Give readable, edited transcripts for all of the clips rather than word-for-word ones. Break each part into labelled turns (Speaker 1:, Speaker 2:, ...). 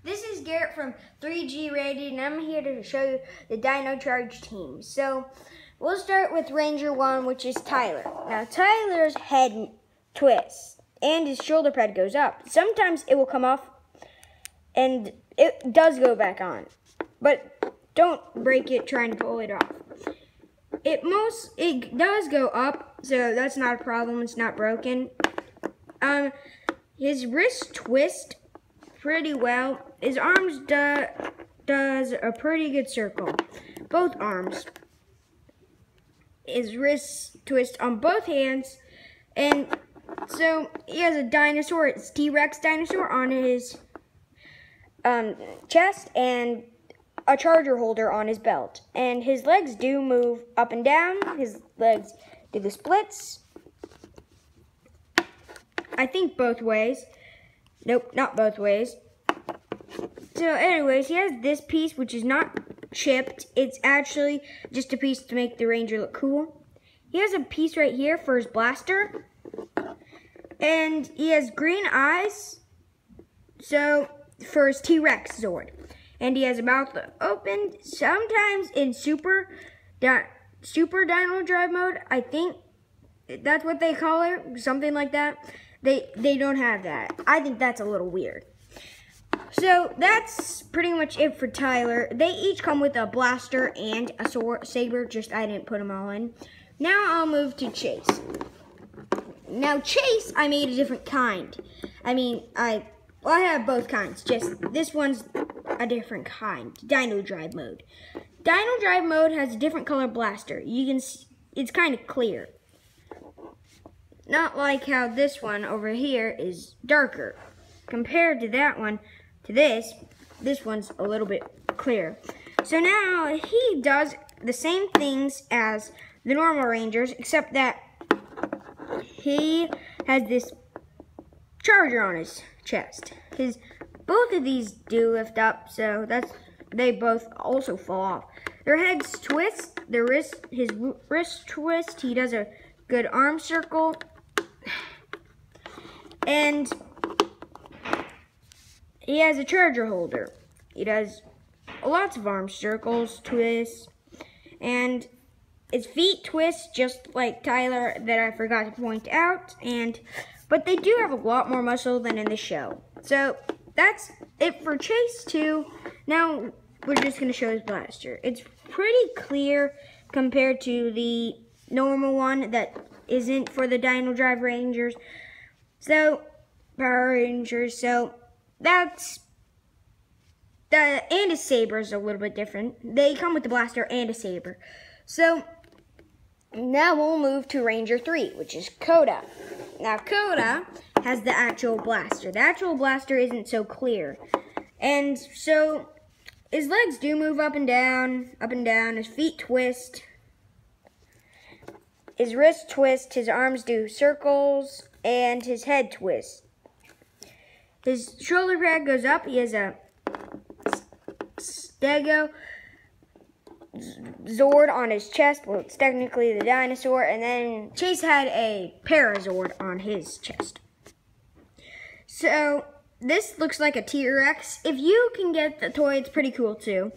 Speaker 1: This is Garrett from 3G Rated, and I'm here to show you the Dino-Charge team. So, we'll start with Ranger 1, which is Tyler. Now, Tyler's head twists, and his shoulder pad goes up. Sometimes it will come off, and it does go back on. But don't break it trying to pull it off. It does go up, so that's not a problem. It's not broken. His wrist twist pretty well. His arms does a pretty good circle. Both arms. His wrists twist on both hands. And so he has a dinosaur, it's T-Rex dinosaur on his chest and a charger holder on his belt. And his legs do move up and down. His legs do the splits. I think both ways. Nope, not both ways. So anyways, he has this piece which is not chipped. It's actually just a piece to make the Ranger look cool. He has a piece right here for his blaster. And he has green eyes, so for his T-Rex Zord. And he has a mouth open. Sometimes in Super Dino Drive mode, I think that's what they call it, something like that. They don't have that. I think that's a little weird. So that's pretty much it for Tyler. They each come with a blaster and a saber, just I didn't put them all in. Now I'll move to Chase. Now Chase, I made a different kind. I have both kinds, just this one's a different kind, Dino Drive mode. Dino Drive mode has a different color blaster. You can see, it's kind of clear. Not like how this one over here is darker. Compared to that one, to this one's a little bit clearer. So now he does the same things as the normal Rangers, except that he has this charger on his chest. Both of these do lift up, so they both also fall off. Their heads twist, his wrist twist, he does a good arm circle. And he has a charger holder. He does lots of arm circles, twists, and his feet twist just like Tyler that I forgot to point out. But they do have a lot more muscle than in the show. So that's it for Chase 2. Now we're just going to show his blaster. It's pretty clear compared to the normal one that isn't for the Dino Drive Rangers. So, Power Rangers, so that's and his saber is a little bit different. They come with the blaster and a saber. So now we'll move to Ranger 3, which is Coda. Now Coda has the actual blaster. The actual blaster isn't so clear. And so his legs do move up and down, his feet twist. His wrist twist, his arms do circles, and his head twists. His shoulder pad goes up. He has a Stego Zord on his chest. Well, it's technically the dinosaur. And then Chase had a Parazord on his chest. So this looks like a T-Rex. If you can get the toy, it's pretty cool too.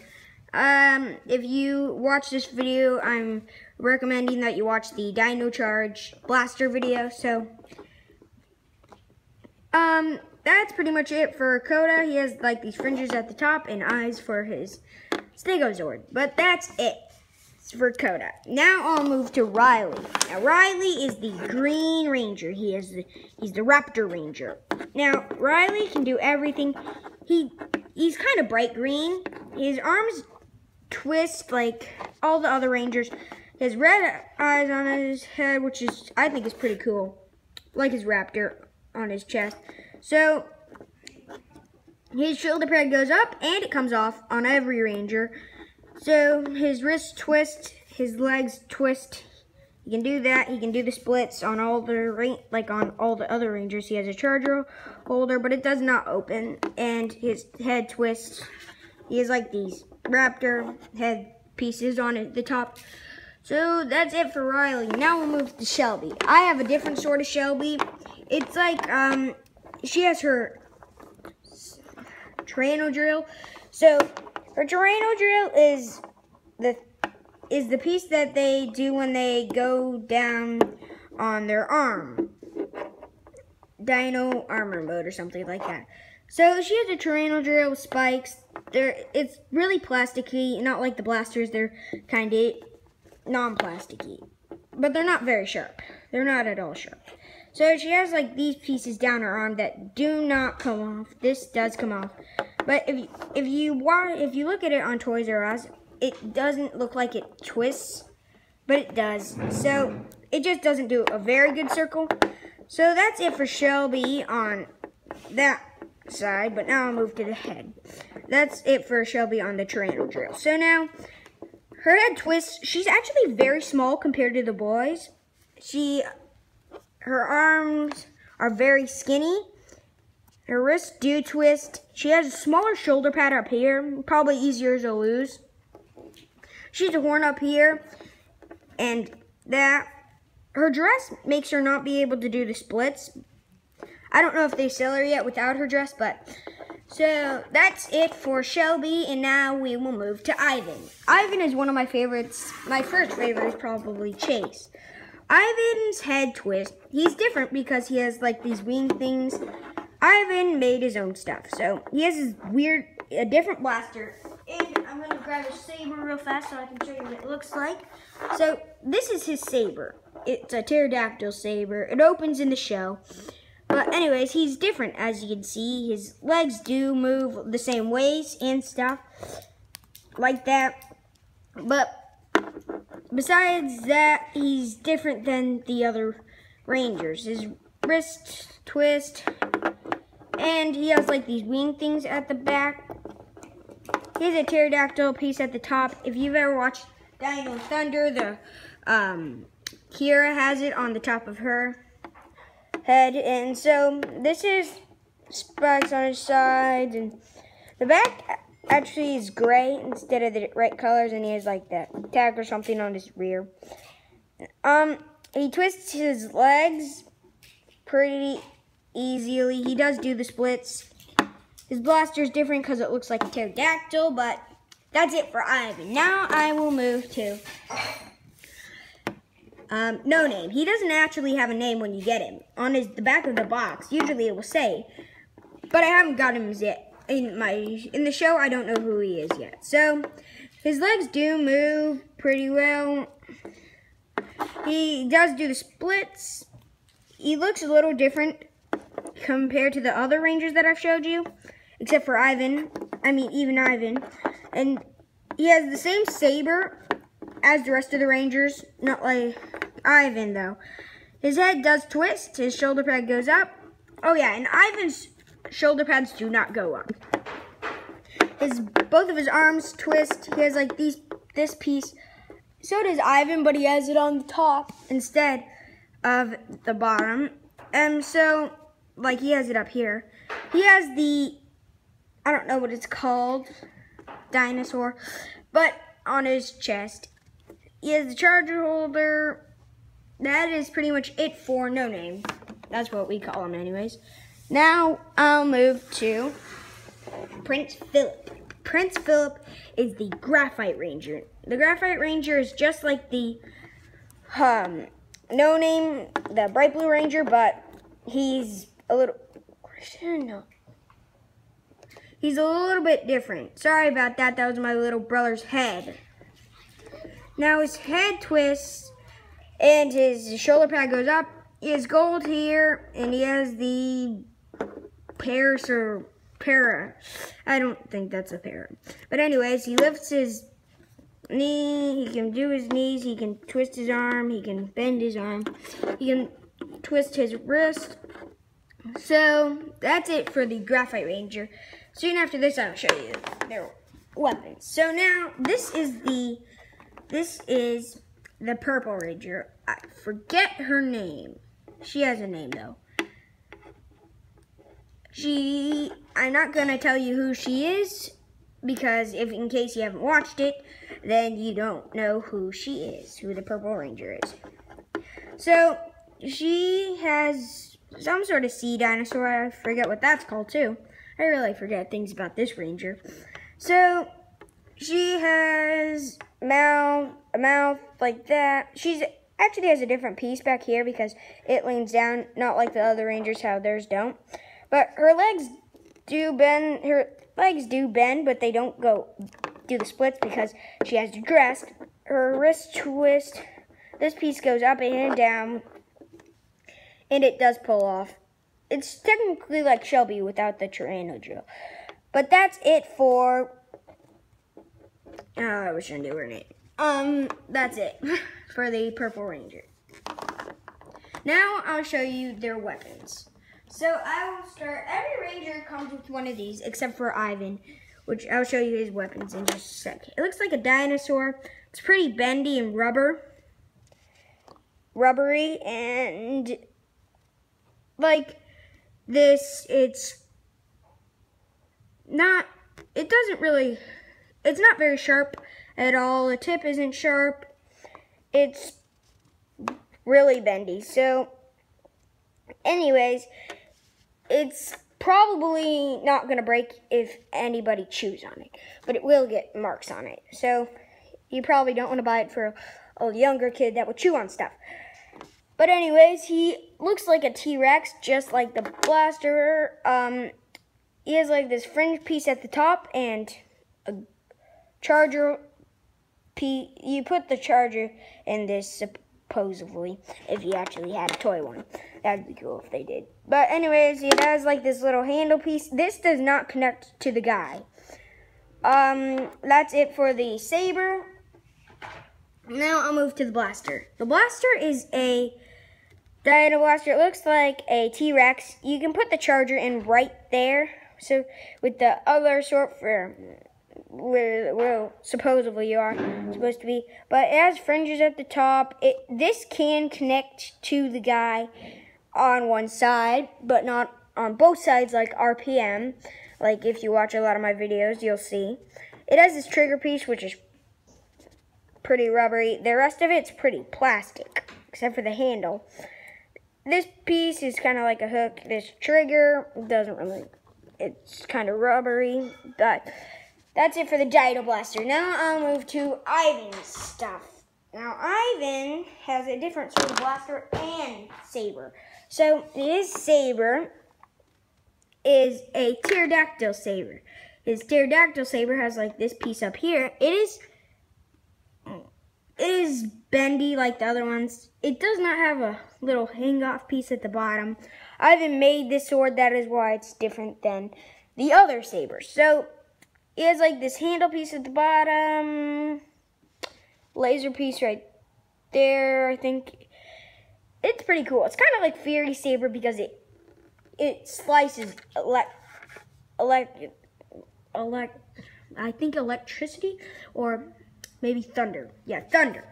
Speaker 1: If you watch this video, I'm recommending that you watch the Dino-Charge blaster video. So that's pretty much it for Coda. He has like these fringes at the top and eyes for his Stegozord. But that's it for Coda. Now I'll move to Riley. Now Riley is the Green Ranger. He's the Raptor Ranger. Now Riley can do everything. He's kind of bright green. His arms twist like all the other Rangers. He has red eyes on his head, which I think is pretty cool. Like his raptor on his chest. So his shoulder pad goes up and it comes off on every Ranger. So his wrists twist, his legs twist. He can do that. He can do the splits on all the other Rangers. He has a charger holder, but it does not open. And his head twists. He has like these raptor head pieces on the top. So that's it for Riley. Now we'll move to Shelby. I have a different sort of Shelby. It's like she has her Tyranno drill. So her Tyranno drill is the piece that they do when they go down on their arm. Dino armor mode or something like that. So she has a Tyranno drill with spikes. It's really plasticky, not like the blasters. They're kind of non-plasticky, but they're not very sharp. They're not at all sharp. So she has like these pieces down her arm that do not come off. This does come off, but if you look at it on Toys R Us, it doesn't look like it twists, but it does. So it just doesn't do a very good circle. So that's it for Shelby on that side, but now I'll move to the head. That's it for Shelby on the Tyranno drill. So now her head twists. She's actually very small compared to the boys. Her arms are very skinny. Her wrists do twist. She has a smaller shoulder pad up here, probably easier to lose. She's a horn up here, and her dress makes her not be able to do the splits. I don't know if they sell her yet without her dress, but so that's it for Shelby, and now we will move to Ivan. Ivan is one of my favorites. My first favorite is probably Chase. Ivan's head twist. He's different because he has like these wing things. Ivan made his own stuff, so he has this a different blaster. And I'm gonna grab a saber real fast so I can show you what it looks like. So this is his saber. It's a pterodactyl saber. It opens in the shell. But anyways, he's different, as you can see. His legs do move the same ways and stuff like that. But besides that, he's different than the other Rangers. His wrist twist, and he has like these wing things at the back. He has a pterodactyl piece at the top. If you've ever watched Dino Thunder, the Kira has it on the top of her head, and so this is spikes on his sides, and the back actually is gray instead of the right colors, and he has like that tag or something on his rear. He twists his legs pretty easily. He does do the splits. His blaster is different because it looks like a pterodactyl, but that's it for Ivan. Now I will move to No Name. He doesn't actually have a name when you get him. On the back of the box, usually it will say, but I haven't got him yet. In the show, I don't know who he is yet. So his legs do move pretty well. He does do the splits. He looks a little different compared to the other Rangers that I've showed you, except for Ivan. I mean, even Ivan. And he has the same saber as the rest of the Rangers, not like Ivan though. His head does twist, his shoulder pad goes up. Oh yeah, and Ivan's shoulder pads do not go up. Both of his arms twist. He has like this piece. So does Ivan, but he has it on the top instead of the bottom. And so, like, he has it up here. He has I don't know what it's called, dinosaur, but on his chest. He has the charger holder. That is pretty much it for No Name. That's what we call him anyways. Now I'll move to Prince Philip. Prince Philip is the Graphite Ranger. The Graphite Ranger is just like the No Name, the Bright Blue Ranger, but he's a little bit different. Sorry about that. That was my little brother's head. Now his head twists and his shoulder pad goes up. He has gold here, and he has the Paris or para. I don't think that's a para. But anyways, he lifts his knee. He can do his knees. He can twist his arm. He can bend his arm. He can twist his wrist. So that's it for the Graphite Ranger. Soon after this, I'll show you their weapons. So now this is the Purple Ranger. I forget her name. She has a name though. I'm not gonna tell you who she is, because in case you haven't watched it, then you don't know who she is, who the Purple Ranger is. So she has some sort of sea dinosaur. I forget what that's called too. I really forget things about this Ranger. So, she has a mouth like that. She's actually has a different piece back here because it leans down, not like the other Rangers, how theirs don't. But her legs do bend. Her legs do bend, but they don't go do the splits because she has to dress. Her wrist twist. This piece goes up and down, and it does pull off. It's technically like Shelby without the Tyranno. But that's it for. I wish I knew her name. That's it for the Purple Ranger. Now I'll show you their weapons. So I will start. Every Ranger comes with one of these, except for Ivan, which I'll show you his weapons in just a sec. It looks like a dinosaur. It's pretty bendy and rubbery, and like this, it's not very sharp at all. The tip isn't sharp. It's really bendy. So anyways, it's probably not going to break if anybody chews on it, but it will get marks on it. So you probably don't want to buy it for a younger kid that would chew on stuff. But anyways, he looks like a T-Rex, just like the blaster. He has like this fringe piece at the top and a charger piece. You put the charger in this supposedly, if you actually had a toy one. That'd be cool if they did. But anyways, it has like this little handle piece. This does not connect to the guy. That's it for the saber. Now I'll move to the blaster. The blaster is a Dino blaster. It looks like a T-Rex. You can put the charger in right there. So with the other sort for where supposedly you are supposed to be, but it has fringes at the top. This can connect to the guy on one side, but not on both sides like RPM. Like if you watch a lot of my videos, you'll see. It has this trigger piece, which is pretty rubbery. The rest of it's pretty plastic, except for the handle. This piece is kind of like a hook. This trigger doesn't really, it's kind of rubbery, but that's it for the Dino Blaster. Now I'll move to Ivan's stuff. Now Ivan has a different sort of blaster and saber. So his saber is a pterodactyl saber. His pterodactyl saber has like this piece up here. It is bendy like the other ones. It does not have a little hang-off piece at the bottom. Ivan made this sword. That is why it's different than the other sabers. So it has like this handle piece at the bottom, laser piece right there. I think it's pretty cool. It's kind of like Fury Saber because it slices I think electricity or maybe thunder. Yeah, thunder.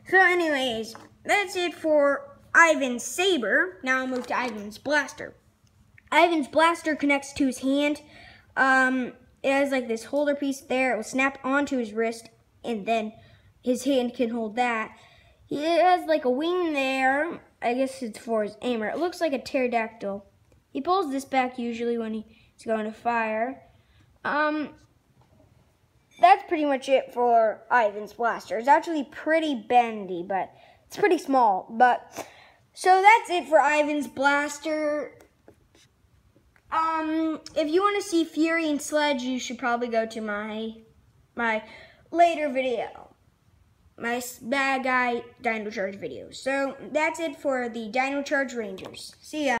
Speaker 1: So anyways, that's it for Ivan's saber. Now I'll move to Ivan's blaster. Ivan's blaster connects to his hand. It has like this holder piece there. It will snap onto his wrist, and then his hand can hold that. He has like a wing there. I guess it's for his aimer. It looks like a pterodactyl. He pulls this back usually when he's going to fire. That's pretty much it for Ivan's blaster. It's actually pretty bendy, but it's pretty small. But so that's it for Ivan's blaster. If you want to see Fury and Sledge, you should probably go to my later video, my Bad Guy Dino Charge video. So that's it for the Dino Charge Rangers. See ya.